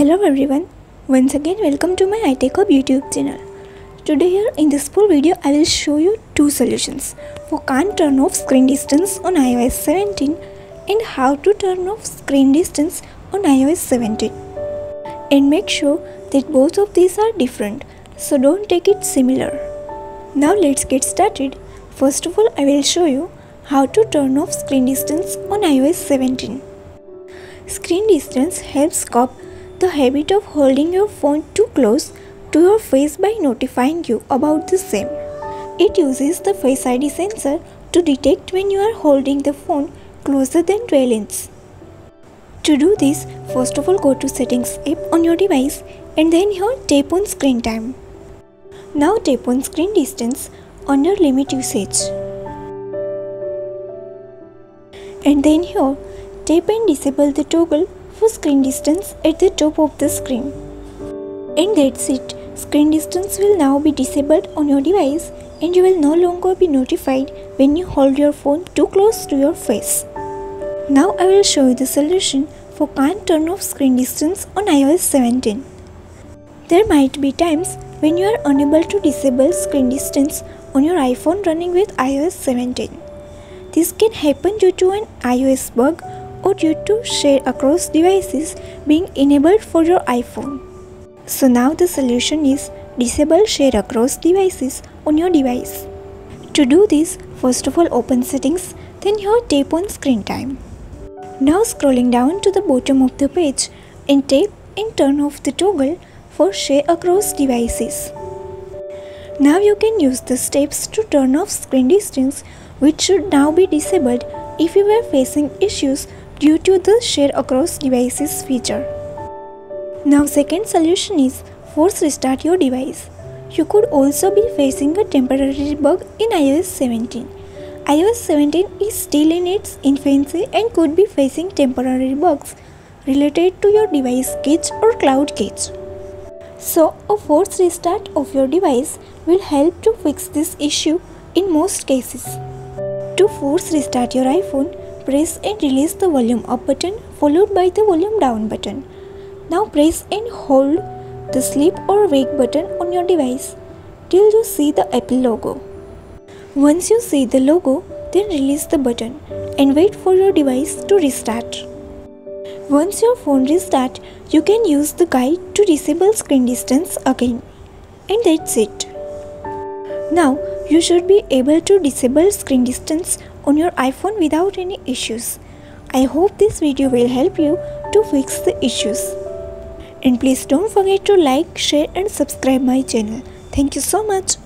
Hello everyone, once again welcome to my iTechHub YouTube channel. Today here in this full video I will show you two solutions for can't turn off screen distance on iOS 17 and how to turn off screen distance on iOS 17. And make sure that both of these are different, so don't take it similar. Now let's get started. First of all I will show you how to turn off screen distance on iOS 17. Screen distance helps stop the habit of holding your phone too close to your face by notifying you about the same. It uses the Face ID sensor to detect when you are holding the phone closer than 12 inches. To do this, first of all go to Settings app on your device and then here tap on Screen Time. Now tap on Screen Distance under Limit Usage. And then here tap and disable the toggle for screen distance at the top of the screen. And that's it. Screen distance will now be disabled on your device and you will no longer be notified when you hold your phone too close to your face. Now I will show you the solution for can't turn off screen distance on iOS 17. There might be times when you are unable to disable screen distance on your iPhone running with iOS 17. This can happen due to an iOS bug or due to share across devices being enabled for your iPhone. So now the solution is disable share across devices on your device. To do this, first of all open Settings, then here tap on Screen Time. Now scrolling down to the bottom of the page and tap and turn off the toggle for share across devices. Now you can use the steps to turn off screen distance, which should now be disabled if you were facing issues due to the share across devices feature. Now second solution is force restart your device. You could also be facing a temporary bug in iOS 17. iOS 17 is still in its infancy and could be facing temporary bugs related to your device cache or cloud cache. So a force restart of your device will help to fix this issue in most cases. To force restart your iPhone, press and release the volume up button followed by the volume down button. Now press and hold the sleep or wake button on your device till you see the Apple logo. Once you see the logo, then release the button and wait for your device to restart. Once your phone restarts, you can use the guide to disable screen distance again. And that's it. Now you should be able to disable screen distance on your iPhone without any issues. I hope this video will help you to fix the issues. And please don't forget to like, share and subscribe my channel. Thank you so much.